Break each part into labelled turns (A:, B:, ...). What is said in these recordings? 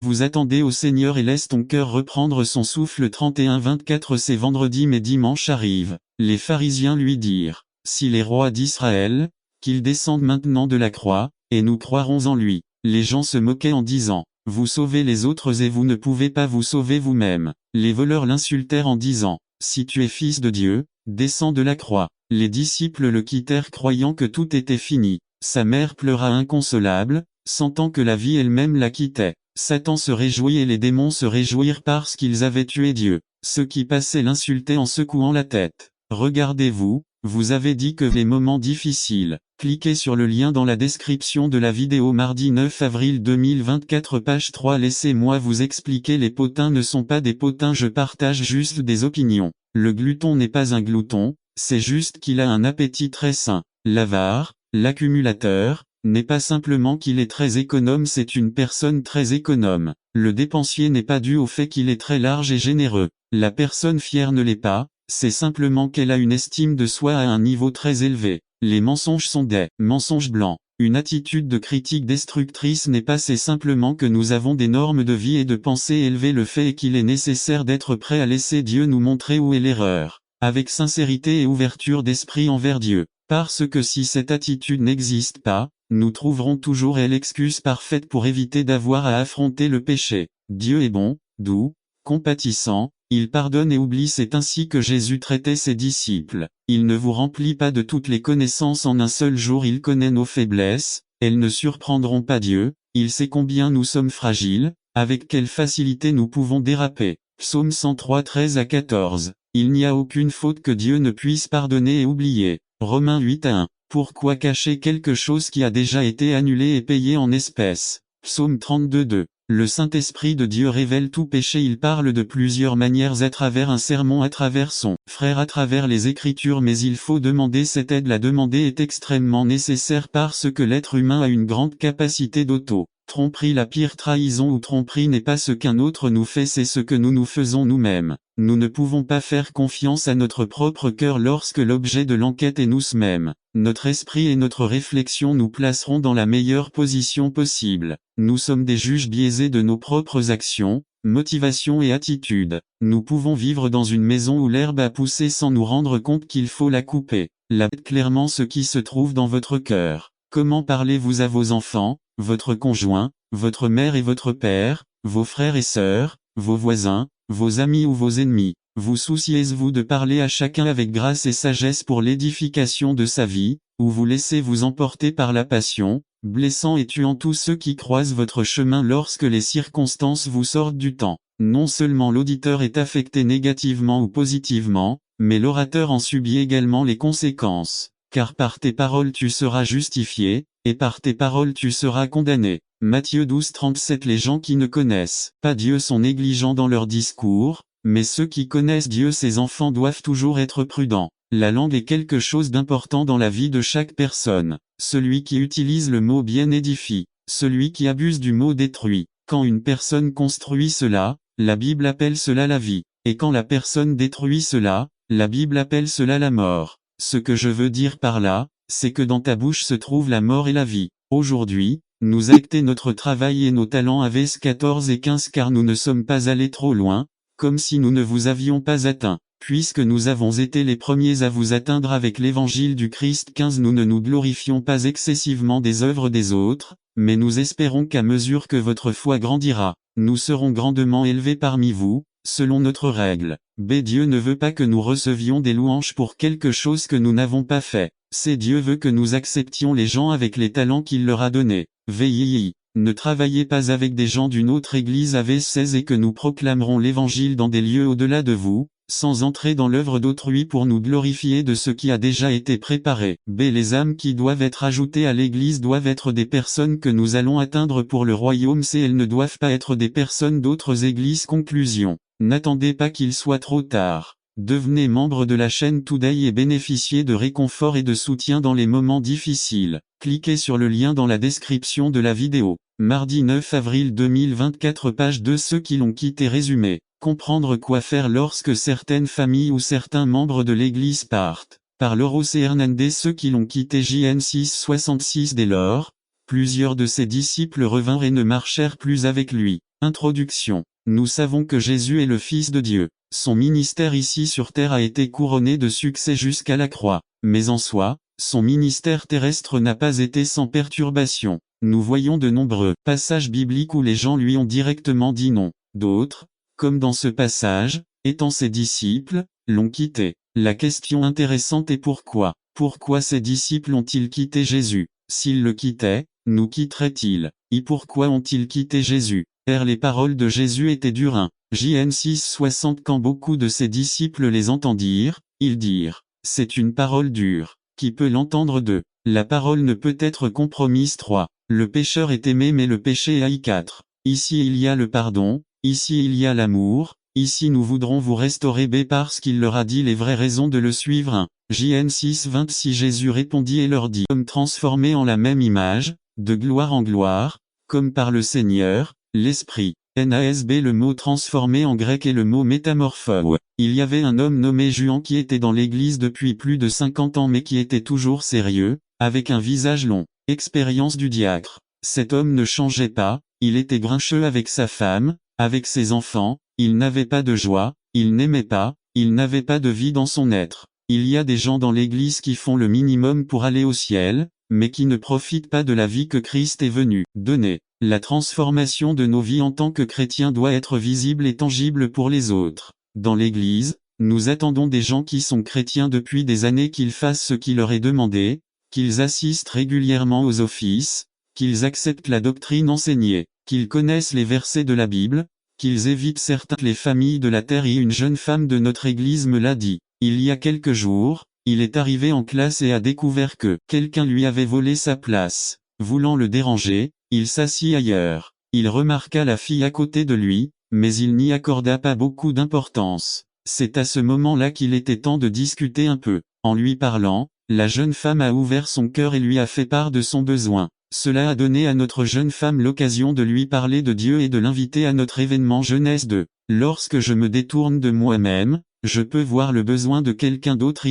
A: Vous attendez au Seigneur et laisse ton cœur reprendre son souffle. 31-24. C'est vendredi mais dimanche arrive. Les pharisiens lui dirent, si les rois d'Israël, qu'il descende maintenant de la croix, et nous croirons en lui. Les gens se moquaient en disant, vous sauvez les autres et vous ne pouvez pas vous sauver vous-même. Les voleurs l'insultèrent en disant, si tu es fils de Dieu, descends de la croix. Les disciples le quittèrent croyant que tout était fini. Sa mère pleura inconsolable, sentant que la vie elle-même la quittait. Satan se réjouit et les démons se réjouirent parce qu'ils avaient tué Dieu. Ceux qui passaient l'insultaient en secouant la tête. Regardez-vous, vous avez dit que les moments difficiles. Cliquez sur le lien dans la description de la vidéo. Mardi 9 avril 2024 page 3. Laissez-moi vous expliquer, les potins ne sont pas des potins, je partage juste des opinions. Le glouton n'est pas un glouton, c'est juste qu'il a un appétit très sain. L'avare, l'accumulateur, n'est pas simplement qu'il est très économe, c'est une personne très économe. Le dépensier n'est pas dû au fait qu'il est très large et généreux. La personne fière ne l'est pas, c'est simplement qu'elle a une estime de soi à un niveau très élevé. Les mensonges sont des mensonges blancs. Une attitude de critique destructrice n'est pas, c'est simplement que nous avons des normes de vie et de pensée élevées. Le fait est qu'il est nécessaire d'être prêt à laisser Dieu nous montrer où est l'erreur, avec sincérité et ouverture d'esprit envers Dieu. Parce que si cette attitude n'existe pas, nous trouverons toujours l'excuse parfaite pour éviter d'avoir à affronter le péché. Dieu est bon, doux, compatissant, il pardonne et oublie. C'est ainsi que Jésus traitait ses disciples. Il ne vous remplit pas de toutes les connaissances en un seul jour. Il connaît nos faiblesses, elles ne surprendront pas Dieu, il sait combien nous sommes fragiles, avec quelle facilité nous pouvons déraper. Psaume 103 13-14. Il n'y a aucune faute que Dieu ne puisse pardonner et oublier. Romains 8-1. Pourquoi cacher quelque chose qui a déjà été annulé et payé en espèces? Psaume 32-2. Le Saint-Esprit de Dieu révèle tout péché. Il parle de plusieurs manières, à travers un sermon, à travers son frère, à travers les Écritures, mais il faut demander cette aide. La demander est extrêmement nécessaire parce que l'être humain a une grande capacité d'auto-tromperie. La pire trahison ou tromperie n'est pas ce qu'un autre nous fait, c'est ce que nous nous faisons nous-mêmes. Nous ne pouvons pas faire confiance à notre propre cœur lorsque l'objet de l'enquête est nous-mêmes. Notre esprit et notre réflexion nous placeront dans la meilleure position possible. Nous sommes des juges biaisés de nos propres actions, motivations et attitudes. Nous pouvons vivre dans une maison où l'herbe a poussé sans nous rendre compte qu'il faut la couper. Faites clairement ce qui se trouve dans votre cœur. Comment parlez-vous à vos enfants, votre conjoint, votre mère et votre père, vos frères et sœurs, vos voisins, vos amis ou vos ennemis? Vous souciez-vous de parler à chacun avec grâce et sagesse pour l'édification de sa vie, ou vous laissez-vous emporter par la passion, blessant et tuant tous ceux qui croisent votre chemin lorsque les circonstances vous sortent du temps? Non seulement l'auditeur est affecté négativement ou positivement, mais l'orateur en subit également les conséquences. Car par tes paroles tu seras justifié, et par tes paroles tu seras condamné. Matthieu 12-37. Les gens qui ne connaissent pas Dieu sont négligents dans leur discours, mais ceux qui connaissent Dieu, ses enfants, doivent toujours être prudents. La langue est quelque chose d'important dans la vie de chaque personne. Celui qui utilise le mot bien édifie, celui qui abuse du mot détruit. Quand une personne construit cela, la Bible appelle cela la vie, et quand la personne détruit cela, la Bible appelle cela la mort. Ce que je veux dire par là, c'est que dans ta bouche se trouve la mort et la vie. Aujourd'hui, nous actons notre travail et nos talents à Vs 14 et 15 car nous ne sommes pas allés trop loin, comme si nous ne vous avions pas atteint. Puisque nous avons été les premiers à vous atteindre avec l'évangile du Christ 15, nous ne nous glorifions pas excessivement des œuvres des autres, mais nous espérons qu'à mesure que votre foi grandira, nous serons grandement élevés parmi vous, selon notre règle. B. Dieu ne veut pas que nous recevions des louanges pour quelque chose que nous n'avons pas fait. C. Dieu veut que nous acceptions les gens avec les talents qu'il leur a donnés. VII. Ne travaillez pas avec des gens d'une autre église à V16 et que nous proclamerons l'évangile dans des lieux au-delà de vous, sans entrer dans l'œuvre d'autrui pour nous glorifier de ce qui a déjà été préparé. B. Les âmes qui doivent être ajoutées à l'église doivent être des personnes que nous allons atteindre pour le royaume. C. Elles ne doivent pas être des personnes d'autres églises. Conclusion. N'attendez pas qu'il soit trop tard. Devenez membre de la chaîne Today et bénéficiez de réconfort et de soutien dans les moments difficiles. Cliquez sur le lien dans la description de la vidéo. Mardi 9 avril 2024 page 2. Ceux qui l'ont quitté. Résumé. Comprendre quoi faire lorsque certaines familles ou certains membres de l'église partent. Par Lauro C. Hernandez. Ceux qui l'ont quitté. JN 666. Dès lors Plusieurs de ses disciples revinrent et ne marchèrent plus avec lui. Introduction. Nous savons que Jésus est le Fils de Dieu. Son ministère ici sur terre a été couronné de succès jusqu'à la croix. Mais en soi, son ministère terrestre n'a pas été sans perturbation. Nous voyons de nombreux passages bibliques où les gens lui ont directement dit non. D'autres, comme dans ce passage, étant ses disciples, l'ont quitté. La question intéressante est pourquoi? Pourquoi ses disciples ont-ils quitté Jésus? S'ils le quittaient, nous quitterait-il? Et pourquoi ont-ils quitté Jésus? Car les paroles de Jésus étaient dures. JN 6,60. Quand beaucoup de ses disciples les entendirent, ils dirent, c'est une parole dure. Qui peut l'entendre de? La parole ne peut être compromise. 3. Le pécheur est aimé mais le péché est haï. 4. Ici il y a le pardon, ici il y a l'amour, ici nous voudrons vous restaurer. B. Parce qu'il leur a dit les vraies raisons de le suivre. 1. JN 6,26. Jésus répondit et leur dit, comme transformés en la même image, de gloire en gloire, comme par le Seigneur, l'Esprit. NASB. Le mot transformé en grec est le mot métamorpho. Il y avait un homme nommé Juan qui était dans l'église depuis plus de 50 ans mais qui était toujours sérieux, avec un visage long. Expérience du diacre. Cet homme ne changeait pas, il était grincheux avec sa femme, avec ses enfants, il n'avait pas de joie, il n'aimait pas, il n'avait pas de vie dans son être. Il y a des gens dans l'église qui font le minimum pour aller au ciel, mais qui ne profitent pas de la vie que Christ est venu donner. La transformation de nos vies en tant que chrétiens doit être visible et tangible pour les autres. Dans l'église, nous attendons des gens qui sont chrétiens depuis des années qu'ils fassent ce qui leur est demandé, qu'ils assistent régulièrement aux offices, qu'ils acceptent la doctrine enseignée, qu'ils connaissent les versets de la Bible, qu'ils évitent certaines les familles de la terre. Et une jeune femme de notre église me l'a dit. Il y a quelques jours, il est arrivé en classe et a découvert que quelqu'un lui avait volé sa place. Voulant le déranger, il s'assit ailleurs. Il remarqua la fille à côté de lui, mais il n'y accorda pas beaucoup d'importance. C'est à ce moment-là qu'il était temps de discuter un peu. En lui parlant, la jeune femme a ouvert son cœur et lui a fait part de son besoin. Cela a donné à notre jeune femme l'occasion de lui parler de Dieu et de l'inviter à notre événement jeunesse 2. Lorsque je me détourne de moi-même, je peux voir le besoin de quelqu'un d'autre.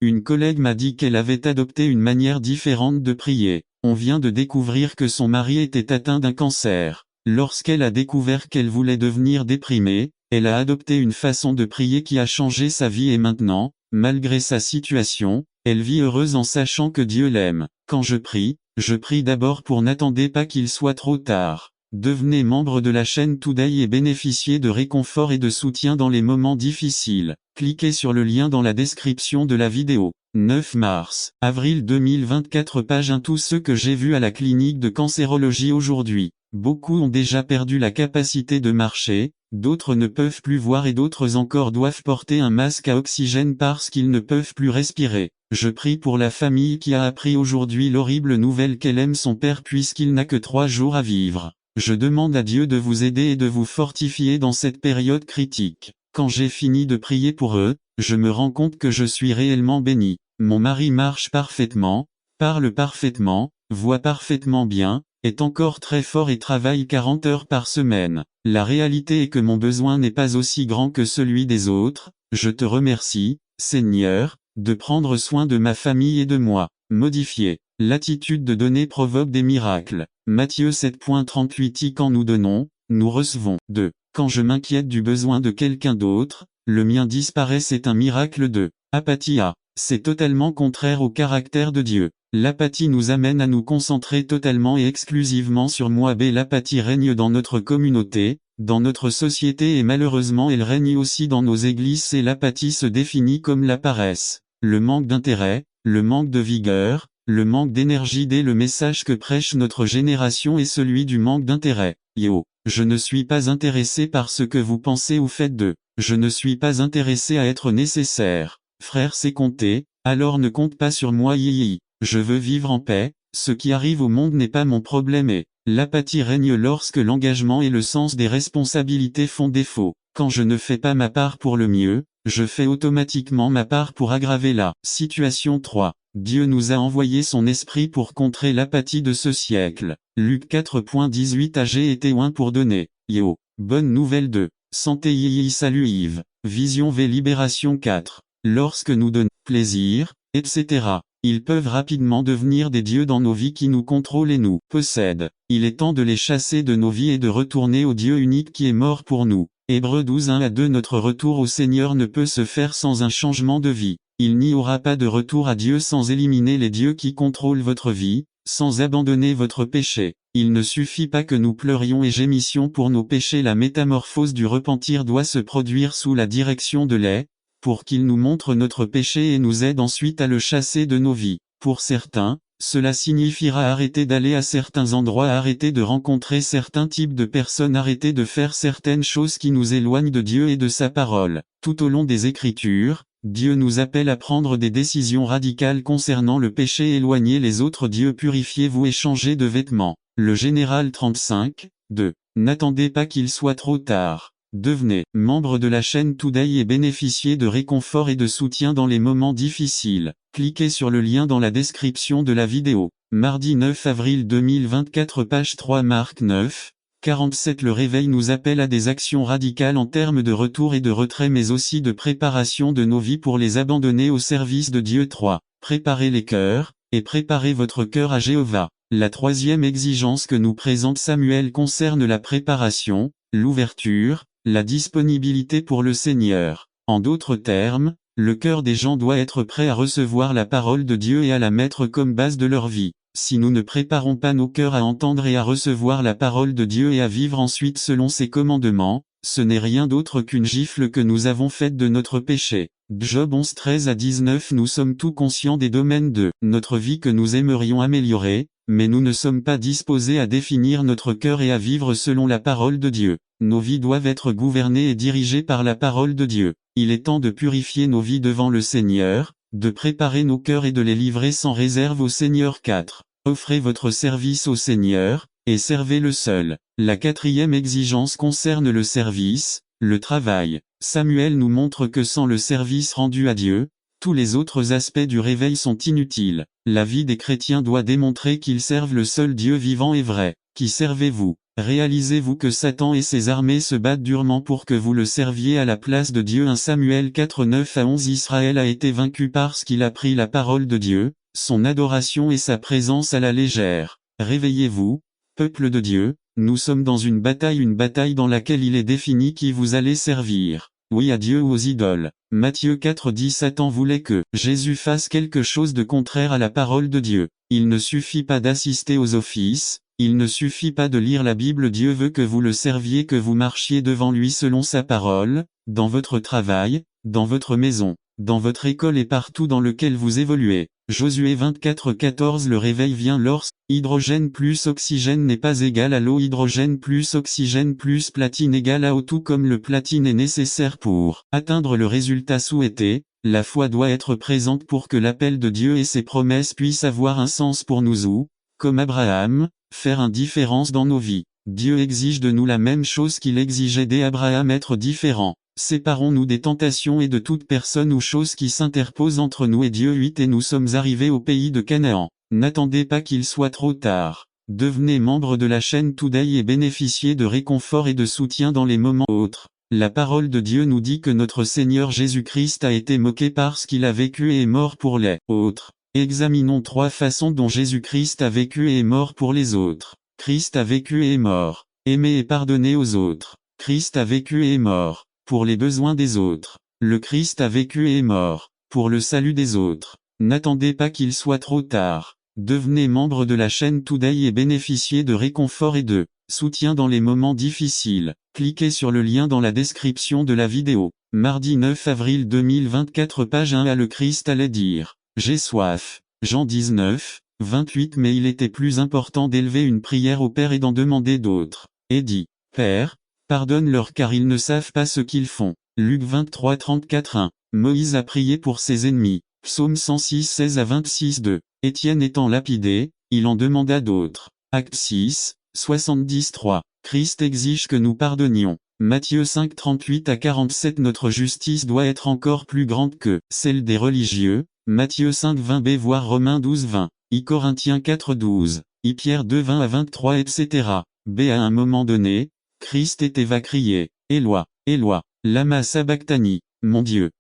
A: Une collègue m'a dit qu'elle avait adopté une manière différente de prier. On vient de découvrir que son mari était atteint d'un cancer. Lorsqu'elle a découvert qu'elle voulait devenir déprimée, elle a adopté une façon de prier qui a changé sa vie et maintenant, malgré sa situation, elle vit heureuse en sachant que Dieu l'aime. Quand je prie d'abord pour n'attendez pas qu'il soit trop tard. Devenez membre de la chaîne Today et bénéficiez de réconfort et de soutien dans les moments difficiles. Cliquez sur le lien dans la description de la vidéo. 9 mars, avril 2024. Page 1. Tous ceux que j'ai vus à la clinique de cancérologie aujourd'hui. Beaucoup ont déjà perdu la capacité de marcher, d'autres ne peuvent plus voir et d'autres encore doivent porter un masque à oxygène parce qu'ils ne peuvent plus respirer. Je prie pour la famille qui a appris aujourd'hui l'horrible nouvelle qu'elle aime son père puisqu'il n'a que 3 jours à vivre. Je demande à Dieu de vous aider et de vous fortifier dans cette période critique. Quand j'ai fini de prier pour eux, je me rends compte que je suis réellement béni. Mon mari marche parfaitement, parle parfaitement, voit parfaitement bien, est encore très fort et travaille 40 heures par semaine. La réalité est que mon besoin n'est pas aussi grand que celui des autres. Je te remercie, Seigneur, de prendre soin de ma famille et de moi. Modifier. L'attitude de donner provoque des miracles. Matthieu 7.38. Quand nous donnons, nous recevons. 2. Quand je m'inquiète du besoin de quelqu'un d'autre, le mien disparaît. C'est un miracle. 2. Apathie. A. C'est totalement contraire au caractère de Dieu. L'apathie nous amène à nous concentrer totalement et exclusivement sur moi. B. L'apathie règne dans notre communauté, dans notre société et malheureusement elle règne aussi dans nos églises. C. L'apathie se définit comme la paresse, le manque d'intérêt, le manque de vigueur, le manque d'énergie. D. Le message que prêche notre génération est celui du manque d'intérêt. Yo. Je ne suis pas intéressé par ce que vous pensez ou faites de. Je ne suis pas intéressé à être nécessaire. Frère, c'est compter, alors ne compte pas sur moi. Je veux vivre en paix, ce qui arrive au monde n'est pas mon problème et l'apathie règne lorsque l'engagement et le sens des responsabilités font défaut. Quand je ne fais pas ma part pour le mieux, je fais automatiquement ma part pour aggraver la situation. 3. Dieu nous a envoyé son esprit pour contrer l'apathie de ce siècle. Luc 4.18. J'ai été oint pour donner. Yo. Bonne nouvelle de santé. Salut Yves. Vision V. Libération 4. Lorsque nous donnons plaisir, etc. Ils peuvent rapidement devenir des dieux dans nos vies qui nous contrôlent et nous possèdent. Il est temps de les chasser de nos vies et de retourner au Dieu unique qui est mort pour nous. Hébreux 12, 1 à 2. Notre retour au Seigneur ne peut se faire sans un changement de vie. Il n'y aura pas de retour à Dieu sans éliminer les dieux qui contrôlent votre vie, sans abandonner votre péché. Il ne suffit pas que nous pleurions et gémissions pour nos péchés. La métamorphose du repentir doit se produire sous la direction de l'Esprit, pour qu'il nous montre notre péché et nous aide ensuite à le chasser de nos vies. Pour certains, cela signifiera arrêter d'aller à certains endroits, arrêter de rencontrer certains types de personnes, arrêter de faire certaines choses qui nous éloignent de Dieu et de sa parole. Tout au long des Écritures, Dieu nous appelle à prendre des décisions radicales concernant le péché. Éloignez les autres dieux, purifiez-vous et changez de vêtements. Le Général 35, 2. N'attendez pas qu'il soit trop tard. Devenez membre de la chaîne Today et bénéficiez de réconfort et de soutien dans les moments difficiles. Cliquez sur le lien dans la description de la vidéo. Mardi 9 avril 2024, page 3, Marc 9, 47. Le réveil nous appelle à des actions radicales en termes de retour et de retrait, mais aussi de préparation de nos vies pour les abandonner au service de Dieu. 3. Préparez les cœurs, et préparez votre cœur à Jéhovah. La troisième exigence que nous présente Samuel concerne la préparation, l'ouverture, la disponibilité pour le Seigneur. En d'autres termes, le cœur des gens doit être prêt à recevoir la parole de Dieu et à la mettre comme base de leur vie. Si nous ne préparons pas nos cœurs à entendre et à recevoir la parole de Dieu et à vivre ensuite selon ses commandements, ce n'est rien d'autre qu'une gifle que nous avons faite de notre péché. Job 11, 13 à 19. Nous sommes tous conscients des domaines de notre vie que nous aimerions améliorer, mais nous ne sommes pas disposés à définir notre cœur et à vivre selon la parole de Dieu. Nos vies doivent être gouvernées et dirigées par la parole de Dieu. Il est temps de purifier nos vies devant le Seigneur, de préparer nos cœurs et de les livrer sans réserve au Seigneur. 4. Offrez votre service au Seigneur, et servez-le seul. La quatrième exigence concerne le service, le travail. Samuel nous montre que sans le service rendu à Dieu, tous les autres aspects du réveil sont inutiles. La vie des chrétiens doit démontrer qu'ils servent le seul Dieu vivant et vrai. Qui servez-vous ? Réalisez-vous que Satan et ses armées se battent durement pour que vous le serviez à la place de Dieu. 1 Samuel 4, 9 à 11. Israël a été vaincu parce qu'il a pris la parole de Dieu, son adoration et sa présence à la légère. Réveillez-vous, peuple de Dieu, nous sommes dans une bataille dans laquelle il est défini qui vous allez servir. Oui à Dieu ou aux idoles. Matthieu 4, 10. Satan voulait que Jésus fasse quelque chose de contraire à la parole de Dieu. Il ne suffit pas d'assister aux offices, il ne suffit pas de lire la Bible. Dieu veut que vous le serviez, que vous marchiez devant lui selon sa parole, dans votre travail, dans votre maison, dans votre école et partout dans lequel vous évoluez. Josué 24, 14. Le réveil vient lorsque hydrogène plus oxygène n'est pas égal à l'eau. Hydrogène plus oxygène plus platine égale à eau. Tout comme le platine est nécessaire pour atteindre le résultat souhaité, la foi doit être présente pour que l'appel de Dieu et ses promesses puissent avoir un sens pour nous ou, comme Abraham, faire une différence dans nos vies. Dieu exige de nous la même chose qu'il exigeait d'Abraham, être différent. Séparons-nous des tentations et de toute personne ou chose qui s'interpose entre nous et Dieu. 8. Et nous sommes arrivés au pays de Canaan. N'attendez pas qu'il soit trop tard. Devenez membre de la chaîne Today et bénéficiez de réconfort et de soutien dans les moments autres. La parole de Dieu nous dit que notre Seigneur Jésus-Christ a été moqué parce qu'il a vécu et est mort pour les autres. Examinons 3 façons dont Jésus-Christ a vécu et est mort pour les autres. Christ a vécu et est mort. Aimer et pardonner aux autres. Christ a vécu et est mort pour les besoins des autres. Le Christ a vécu et est mort pour le salut des autres. N'attendez pas qu'il soit trop tard. Devenez membre de la chaîne Today et bénéficiez de réconfort et de soutien dans les moments difficiles. Cliquez sur le lien dans la description de la vidéo. Mardi 9 avril 2024, page 1 à. Le Christ allait dire « J'ai soif ». Jean 19, 28. Mais il était plus important d'élever une prière au Père et d'en demander d'autres. Et dit « Père, pardonne-leur car ils ne savent pas ce qu'ils font ». Luc 23, 34. 1. Moïse a prié pour ses ennemis. Psaume 106, 16 à 26. 2. Étienne étant lapidé, il en demanda d'autres. Acte 6, 70. 3. Christ exige que nous pardonnions. Matthieu 5, 38 à 47. Notre justice doit être encore plus grande que celle des religieux. Matthieu 5, 20b voire Romains 12, 20. I Corinthiens 4, 12. I Pierre 2, 20 à 23 etc. B. À un moment donné, Christ va crier « Éloi, Éloi, lama sabachthani, mon Dieu,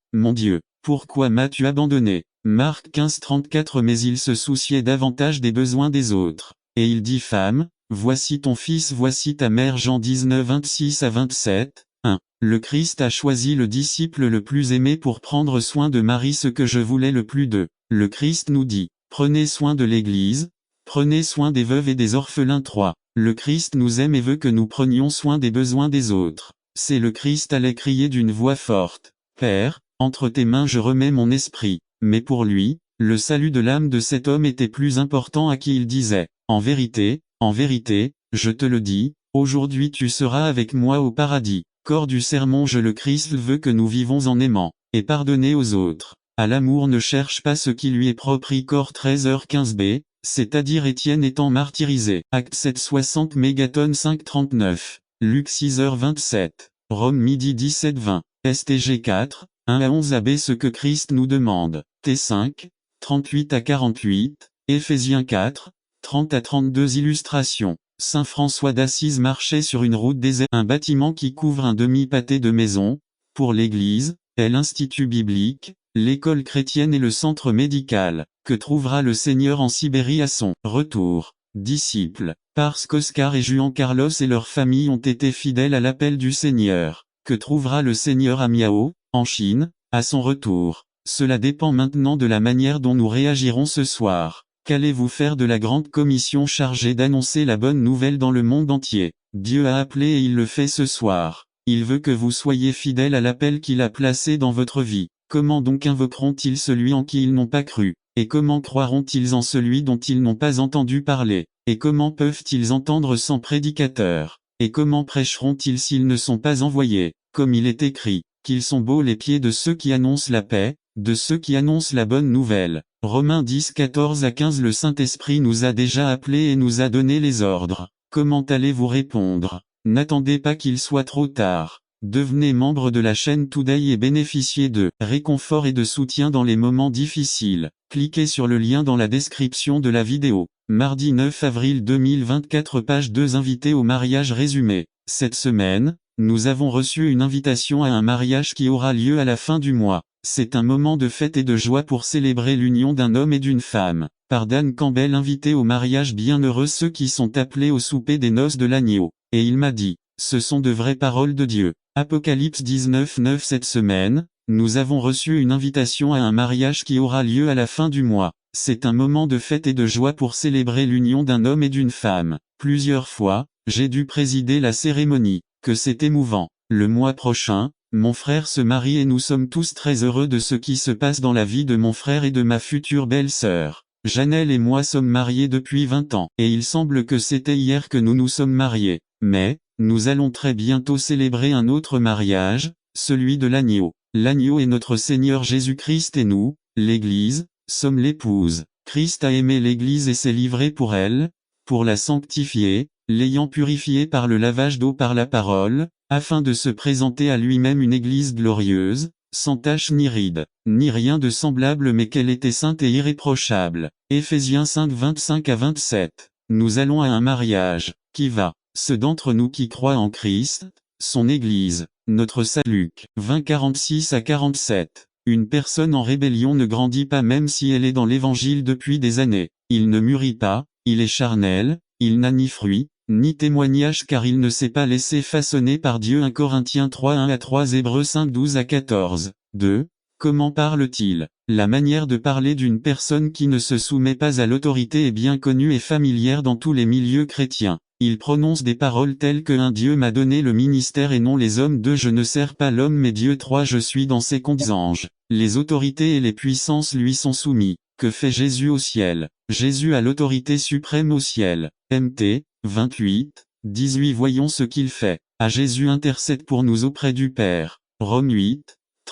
A: pourquoi m'as-tu abandonné » Marc 15:34 Mais il se souciait davantage des besoins des autres. Et il dit Femme, voici ton fils, voici ta mère. Jean 19:26-27. 1. Le Christ a choisi le disciple le plus aimé pour prendre soin de Marie, ce que je voulais le plus d'eux. Le Christ nous dit, prenez soin de l'Église, prenez soin des veuves et des orphelins. 3. Le Christ nous aime et veut que nous prenions soin des besoins des autres. C'est le Christ allait crier d'une voix forte, Père, entre tes mains je remets mon esprit. Mais pour lui, le salut de l'âme de cet homme était plus important, à qui il disait, en vérité, je te le dis, aujourd'hui tu seras avec moi au paradis. Corps du sermon. Le Christ veut que nous vivons en aimant, et pardonner aux autres. À l'amour ne cherche pas ce qui lui est propre. Corps 13h15b, c'est-à-dire Étienne étant martyrisé. Acte 7:60 mégatonnes 5:39. Luc 6h27. Rome midi 17:20. STG 4, 1-11 AB. Ce que Christ nous demande. T5, 38-48, Éphésiens 4, 30-32. Illustration. Saint François d'Assise marchait sur une route déserte. Un bâtiment qui couvre un demi-pâté de maison. Pour l'Église, est l'Institut biblique, l'école chrétienne et le centre médical, que trouvera le Seigneur en Sibérie à son retour. Disciples, parce qu'Oscar et Juan Carlos et leurs familles ont été fidèles à l'appel du Seigneur, que trouvera le Seigneur à Miao, en Chine, à son retour. Cela dépend maintenant de la manière dont nous réagirons ce soir. Qu'allez-vous faire de la grande commission chargée d'annoncer la bonne nouvelle dans le monde entier? Dieu a appelé et il le fait ce soir. Il veut que vous soyez fidèles à l'appel qu'il a placé dans votre vie. Comment donc invoqueront-ils celui en qui ils n'ont pas cru? Et comment croiront-ils en celui dont ils n'ont pas entendu parler? Et comment peuvent-ils entendre sans prédicateur? Et comment prêcheront-ils s'ils ne sont pas envoyés? Comme il est écrit, qu'ils sont beaux les pieds de ceux qui annoncent la paix, de ceux qui annoncent la bonne nouvelle. Romains 10:14-15. Le Saint-Esprit nous a déjà appelés et nous a donné les ordres. Comment allez-vous répondre? N'attendez pas qu'il soit trop tard. Devenez membre de la chaîne Today et bénéficiez de réconfort et de soutien dans les moments difficiles. Cliquez sur le lien dans la description de la vidéo. Mardi 9 avril 2024, page 2. Invité au mariage résumé. Cette semaine, nous avons reçu une invitation à un mariage qui aura lieu à la fin du mois. C'est un moment de fête et de joie pour célébrer l'union d'un homme et d'une femme. Par Dan Campbell. Invité au mariage. Bienheureux ceux qui sont appelés au souper des noces de l'agneau. Et il m'a dit, ce sont de vraies paroles de Dieu. Apocalypse 19:9. Cette semaine, nous avons reçu une invitation à un mariage qui aura lieu à la fin du mois. C'est un moment de fête et de joie pour célébrer l'union d'un homme et d'une femme. Plusieurs fois, j'ai dû présider la cérémonie. Que c'est émouvant. Le mois prochain, mon frère se marie et nous sommes tous très heureux de ce qui se passe dans la vie de mon frère et de ma future belle-sœur. Janelle et moi sommes mariés depuis 20 ans, et il semble que c'était hier que nous nous sommes mariés. Mais, nous allons très bientôt célébrer un autre mariage, celui de l'agneau. L'agneau est notre Seigneur Jésus-Christ et nous, l'Église, sommes l'épouse. Christ a aimé l'Église et s'est livré pour elle, pour la sanctifier, l'ayant purifiée par le lavage d'eau par la parole, afin de se présenter à lui-même une Église glorieuse, sans tache ni ride, ni rien de semblable, mais qu'elle était sainte et irréprochable. Éphésiens 5:25-27. Nous allons à un mariage. Qui va? Ceux d'entre nous qui croient en Christ, son Église, notre salut. 20:46-47. Une personne en rébellion ne grandit pas même si elle est dans l'Évangile depuis des années. Il ne mûrit pas, il est charnel, il n'a ni fruit, ni témoignage car il ne s'est pas laissé façonner par Dieu. 1 Corinthiens 3:1-3. Hébreux 5:12-14. 2. Comment parle-t-il? La manière de parler d'une personne qui ne se soumet pas à l'autorité est bien connue et familière dans tous les milieux chrétiens. Il prononce des paroles telles que 1 Dieu m'a donné le ministère et non les hommes. 2 Je ne sers pas l'homme mais Dieu. 3 Je suis dans ses anges. Les autorités et les puissances lui sont soumis. Que fait Jésus au ciel? Jésus a l'autorité suprême au ciel. Mt. 28:18. Voyons ce qu'il fait. À Jésus intercède pour nous auprès du Père. Romains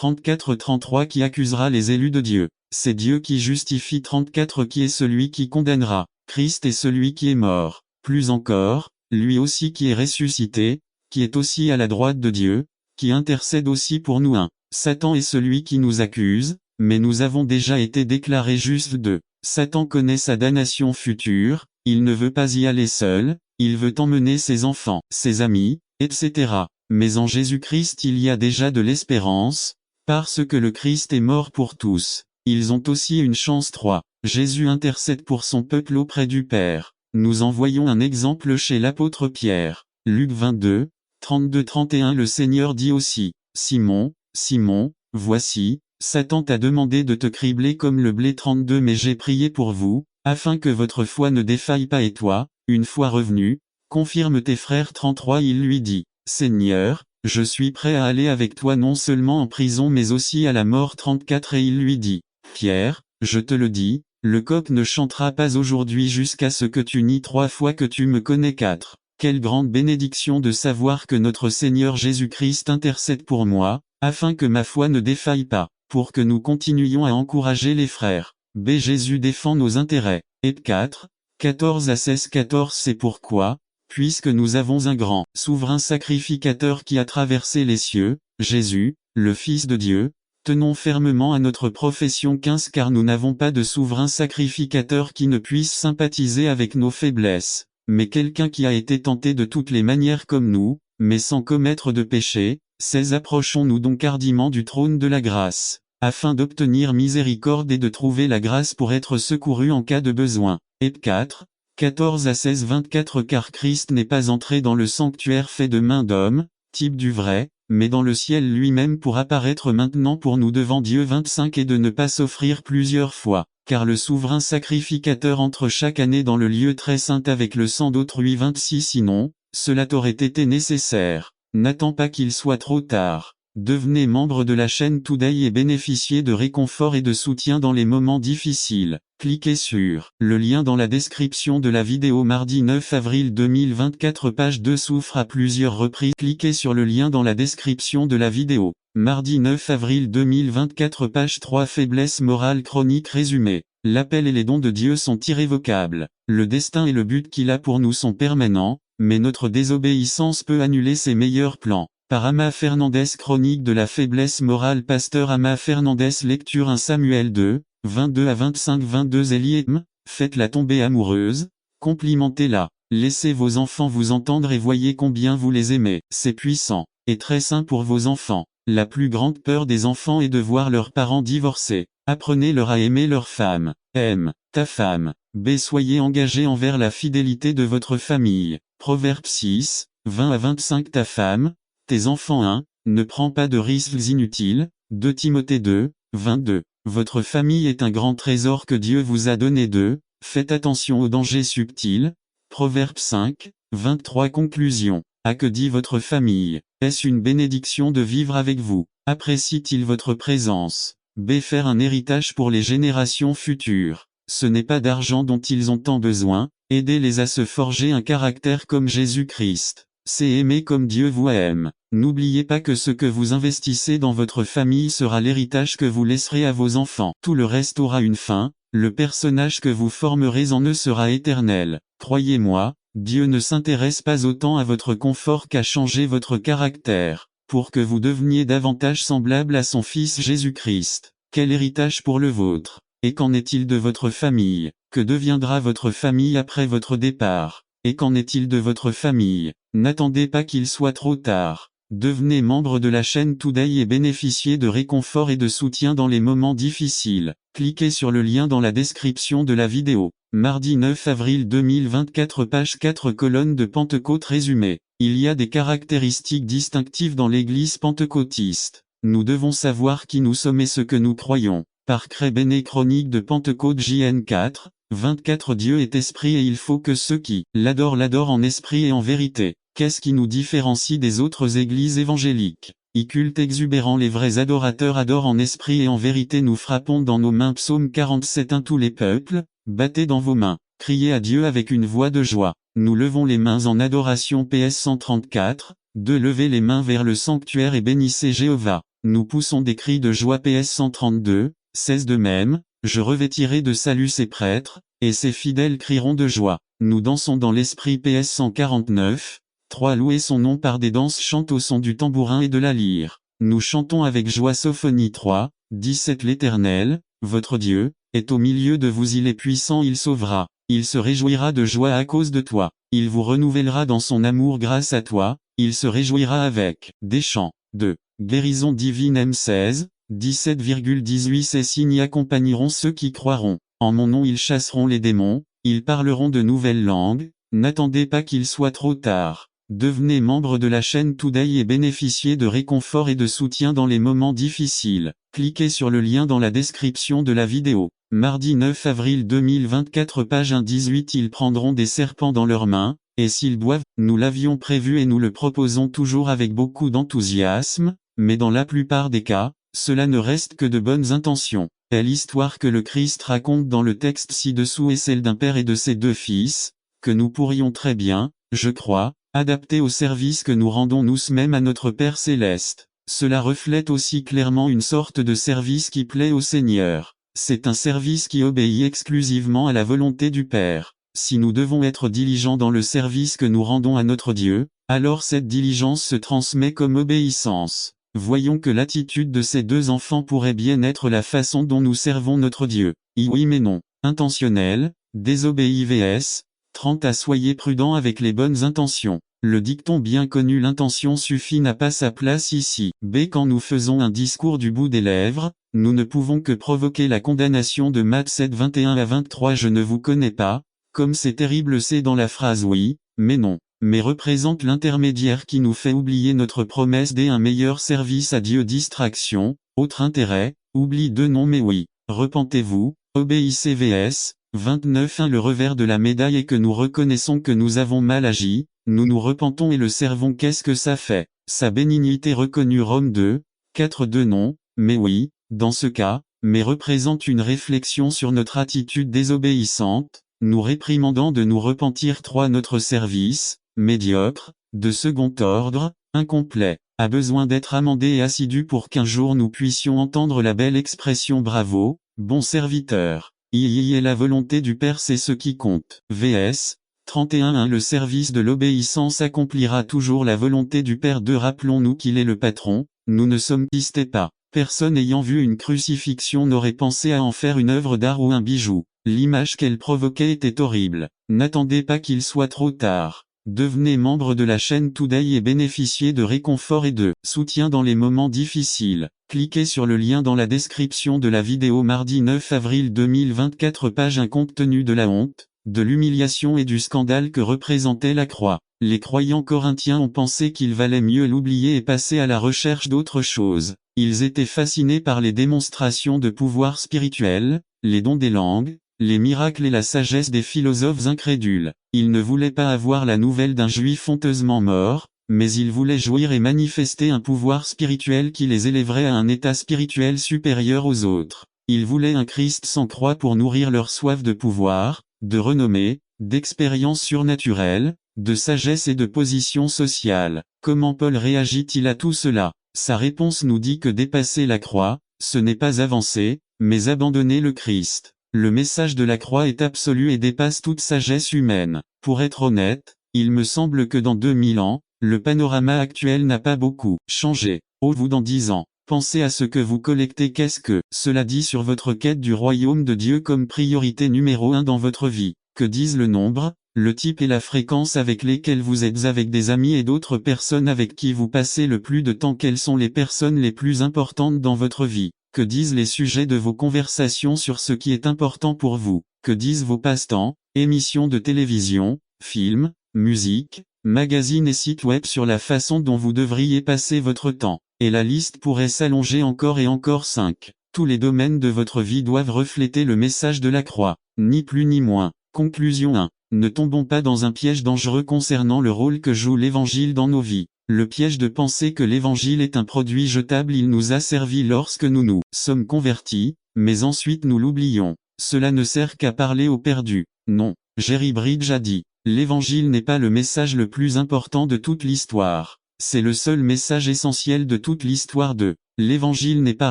A: 8:34-33. Qui accusera les élus de Dieu? C'est Dieu qui justifie. 34. Qui est celui qui condamnera? Christ est celui qui est mort. Plus encore, lui aussi qui est ressuscité, qui est aussi à la droite de Dieu, qui intercède aussi pour nous. 1. Satan est celui qui nous accuse, mais nous avons déjà été déclarés justes. 2. Satan connaît sa damnation future, il ne veut pas y aller seul, il veut emmener ses enfants, ses amis, etc. Mais en Jésus-Christ il y a déjà de l'espérance, parce que le Christ est mort pour tous. ils ont aussi une chance. 3. Jésus intercède pour son peuple auprès du Père. Nous en voyons un exemple chez l'apôtre Pierre. Luc 22, 32-31. Le Seigneur dit aussi, Simon, Simon, voici, Satan t'a demandé de te cribler comme le blé. 32. Mais j'ai prié pour vous, afin que votre foi ne défaille pas, et toi, une fois revenu, confirme tes frères. 33. Il lui dit, Seigneur, je suis prêt à aller avec toi non seulement en prison mais aussi à la mort. 34. Et il lui dit, Pierre, je te le dis, le coq ne chantera pas aujourd'hui jusqu'à ce que tu nies 3 fois que tu me connais. 4. Quelle grande bénédiction de savoir que notre Seigneur Jésus-Christ intercède pour moi, afin que ma foi ne défaille pas, pour que nous continuions à encourager les frères. B. Jésus défend nos intérêts. Et 4. 14-16. 14. C'est pourquoi, puisque nous avons un grand, souverain sacrificateur qui a traversé les cieux, Jésus, le Fils de Dieu, tenons fermement à notre profession. 15. Car nous n'avons pas de souverain sacrificateur qui ne puisse sympathiser avec nos faiblesses, mais quelqu'un qui a été tenté de toutes les manières comme nous, mais sans commettre de péché. 16. Approchons-nous donc hardiment du trône de la grâce, afin d'obtenir miséricorde et de trouver la grâce pour être secouru en cas de besoin. Et 4. 14-16. 24. Car Christ n'est pas entré dans le sanctuaire fait de main d'homme, type du vrai, mais dans le ciel lui-même pour apparaître maintenant pour nous devant Dieu. 25. Et de ne pas s'offrir plusieurs fois, car le souverain sacrificateur entre chaque année dans le lieu très saint avec le sang d'autrui. 26. Sinon, cela t'aurait été nécessaire. N'attends pas qu'il soit trop tard. Devenez membre de la chaîne Today et bénéficiez de réconfort et de soutien dans les moments difficiles. Cliquez sur le lien dans la description de la vidéo. Mardi 9 avril 2024. Page 2. Souffre à plusieurs reprises. Cliquez sur le lien dans la description de la vidéo. Mardi 9 avril 2024. Page 3. Faiblesse morale chronique résumé. L'appel et les dons de Dieu sont irrévocables. Le destin et le but qu'il a pour nous sont permanents, mais notre désobéissance peut annuler ses meilleurs plans. Par Ama Fernandez. Chronique de la faiblesse morale. Pasteur Ama Fernandez. Lecture 1 Samuel 2, 22-25. 22. Eliam, faites-la tomber amoureuse, complimentez-la, laissez vos enfants vous entendre et voyez combien vous les aimez. C'est puissant, et très sain pour vos enfants. La plus grande peur des enfants est de voir leurs parents divorcer. Apprenez-leur à aimer leur femme. Aime ta femme. B. Soyez engagés envers la fidélité de votre famille. Proverbe 6, 20-25. Ta femme, tes enfants. 1. Ne prends pas de risques inutiles. 2 Timothée 2, 22. Votre famille est un grand trésor que Dieu vous a donné. 2. Faites attention aux dangers subtils. Proverbe 5, 23. Conclusion. A que dit votre famille? Est-ce une bénédiction de vivre avec vous? Apprécie-t-il votre présence? B. Faire un héritage pour les générations futures. Ce n'est pas d'argent dont ils ont tant besoin, aidez-les à se forger un caractère comme Jésus-Christ. C'est aimer comme Dieu vous aime. N'oubliez pas que ce que vous investissez dans votre famille sera l'héritage que vous laisserez à vos enfants. Tout le reste aura une fin, le personnage que vous formerez en eux sera éternel. Croyez-moi, Dieu ne s'intéresse pas autant à votre confort qu'à changer votre caractère, pour que vous deveniez davantage semblable à son Fils Jésus-Christ. Quel héritage pour le vôtre? Et qu'en est-il de votre famille? Que deviendra votre famille après votre départ? Et qu'en est-il de votre famille? N'attendez pas qu'il soit trop tard. Devenez membre de la chaîne Today et bénéficiez de réconfort et de soutien dans les moments difficiles. Cliquez sur le lien dans la description de la vidéo. Mardi 9 avril 2024. Page 4. Colonne de Pentecôte résumée. Il y a des caractéristiques distinctives dans l'Église pentecôtiste. Nous devons savoir qui nous sommes et ce que nous croyons. Par Crébéné. Chronique de Pentecôte. JN 4, 24. Dieu est esprit et il faut que ceux qui l'adorent en esprit et en vérité. Qu'est-ce qui nous différencie des autres églises évangéliques? Culte exubérant. Les vrais adorateurs adorent en esprit et en vérité. Nous frappons dans nos mains. Psaume 47. 1. Tous les peuples, battez dans vos mains. Criez à Dieu avec une voix de joie. Nous levons les mains en adoration. PS 134. 2. Levez les mains vers le sanctuaire et bénissez Jéhovah. Nous poussons des cris de joie. PS 132. 16. De même, je revêtirai de salut ses prêtres, et ses fidèles crieront de joie. Nous dansons dans l'esprit. PS 149. 3. Louez son nom par des danses. Chante au son du tambourin et de la lyre. Nous chantons avec joie. Sophonie 3, 17. L'Éternel, votre Dieu, est au milieu de vous. Il est puissant, il sauvera. Il se réjouira de joie à cause de toi. Il vous renouvellera dans son amour grâce à toi. Il se réjouira avec des chants de guérison divine. M16, 17,18 Ces signes accompagneront ceux qui croiront. En mon nom ils chasseront les démons, ils parleront de nouvelles langues, n'attendez pas qu'il soit trop tard. Devenez membre de la chaîne Today et bénéficiez de réconfort et de soutien dans les moments difficiles. Cliquez sur le lien dans la description de la vidéo. Mardi 9 avril 2024 page 1-18 Ils prendront des serpents dans leurs mains, et s'ils doivent, nous l'avions prévu et nous le proposons toujours avec beaucoup d'enthousiasme, mais dans la plupart des cas, cela ne reste que de bonnes intentions. Et l'histoire que le Christ raconte dans le texte ci-dessous est celle d'un père et de ses deux fils, que nous pourrions très bien, je crois, adapter au service que nous rendons nous-mêmes à notre Père Céleste. Cela reflète aussi clairement une sorte de service qui plaît au Seigneur. C'est un service qui obéit exclusivement à la volonté du Père. Si nous devons être diligents dans le service que nous rendons à notre Dieu, alors cette diligence se transmet comme obéissance. Voyons que l'attitude de ces deux enfants pourrait bien être la façon dont nous servons notre Dieu. Oui mais non. Intentionnel, désobéi vs. 30 Soyez prudent avec les bonnes intentions. Le dicton bien connu l'intention suffit n'a pas sa place ici. Quand nous faisons un discours du bout des lèvres, nous ne pouvons que provoquer la condamnation de Matthieu 7 21-23 Je ne vous connais pas, comme c'est terrible c'est dans la phrase oui, mais non, mais représente l'intermédiaire qui nous fait oublier notre promesse d'un meilleur service à Dieu distraction, autre intérêt, oubli de non mais oui, repentez-vous, obéissez vs. 29 Le revers de la médaille est que nous reconnaissons que nous avons mal agi, nous nous repentons et le servons qu'est-ce que ça fait? Sa bénignité reconnue Rome 2, 4 non, mais oui, dans ce cas, mais représente une réflexion sur notre attitude désobéissante, nous réprimandant de nous repentir 3 Notre service, médiocre, de second ordre, incomplet, a besoin d'être amendé et assidu pour qu'un jour nous puissions entendre la belle expression bravo, bon serviteur. Et la volonté du Père c'est ce qui compte. vs. 31 Le service de l'obéissance accomplira toujours la volonté du Père Rappelons-nous qu'il est le patron, nous ne sommes pistés pas. Personne ayant vu une crucifixion n'aurait pensé à en faire une œuvre d'art ou un bijou. L'image qu'elle provoquait était horrible. N'attendez pas qu'il soit trop tard. Devenez membre de la chaîne Today et bénéficiez de réconfort et de soutien dans les moments difficiles. Cliquez sur le lien dans la description de la vidéo mardi 9 avril 2024 page 1 Compte tenu de la honte, de l'humiliation et du scandale que représentait la croix. Les croyants corinthiens ont pensé qu'il valait mieux l'oublier et passer à la recherche d'autre chose. Ils étaient fascinés par les démonstrations de pouvoir spirituel, les dons des langues, les miracles et la sagesse des philosophes incrédules. Ils ne voulaient pas avoir la nouvelle d'un juif honteusement mort, mais ils voulaient jouir et manifester un pouvoir spirituel qui les élèverait à un état spirituel supérieur aux autres. Ils voulaient un Christ sans croix pour nourrir leur soif de pouvoir, de renommée, d'expérience surnaturelle, de sagesse et de position sociale. Comment Paul réagit-il à tout cela? Sa réponse nous dit que dépasser la croix, ce n'est pas avancer, mais abandonner le Christ. Le message de la croix est absolu et dépasse toute sagesse humaine. Pour être honnête, il me semble que dans 2000 ans, le panorama actuel n'a pas beaucoup changé. Vous dans 10 ans, pensez à ce que vous collectez qu'est-ce que cela dit sur votre quête du royaume de Dieu comme priorité numéro 1 dans votre vie. Que disent le nombre, le type et la fréquence avec lesquels vous êtes avec des amis et d'autres personnes avec qui vous passez le plus de temps? Quelles sont les personnes les plus importantes dans votre vie? Que disent les sujets de vos conversations sur ce qui est important pour vous? Que disent vos passe-temps, émissions de télévision, films, musique, magazines et sites web sur la façon dont vous devriez passer votre temps? Et la liste pourrait s'allonger encore et encore. 5. Tous les domaines de votre vie doivent refléter le message de la croix, ni plus ni moins. Conclusion 1. Ne tombons pas dans un piège dangereux concernant le rôle que joue l'Évangile dans nos vies. Le piège de penser que l'Évangile est un produit jetable. Il nous a servi lorsque nous sommes convertis, mais ensuite nous l'oublions. Cela ne sert qu'à parler aux perdus. Non, Jerry Bridge a dit, l'Évangile n'est pas le message le plus important de toute l'histoire. C'est le seul message essentiel de toute l'histoire de l'Évangile n'est pas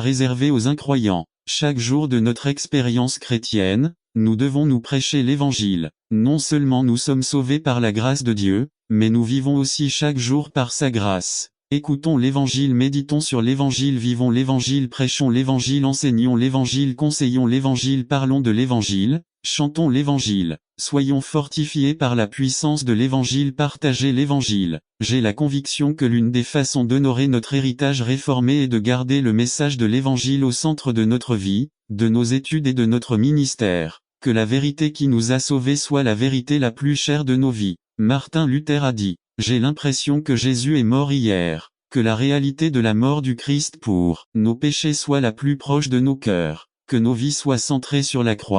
A: réservé aux incroyants. Chaque jour de notre expérience chrétienne, nous devons nous prêcher l'Évangile. Non seulement nous sommes sauvés par la grâce de Dieu, mais nous vivons aussi chaque jour par sa grâce. Écoutons l'Évangile, méditons sur l'Évangile, vivons l'Évangile, prêchons l'Évangile, enseignons l'Évangile, conseillons l'Évangile, parlons de l'Évangile, Chantons l'Évangile. Soyons fortifiés par la puissance de l'Évangile. Partagez l'Évangile. J'ai la conviction que l'une des façons d'honorer notre héritage réformé est de garder le message de l'Évangile au centre de notre vie, de nos études et de notre ministère. Que la vérité qui nous a sauvés soit la vérité la plus chère de nos vies. Martin Luther a dit, « J'ai l'impression que Jésus est mort hier. » Que la réalité de la mort du Christ pour nos péchés soit la plus proche de nos cœurs. Que nos vies soient centrées sur la croix.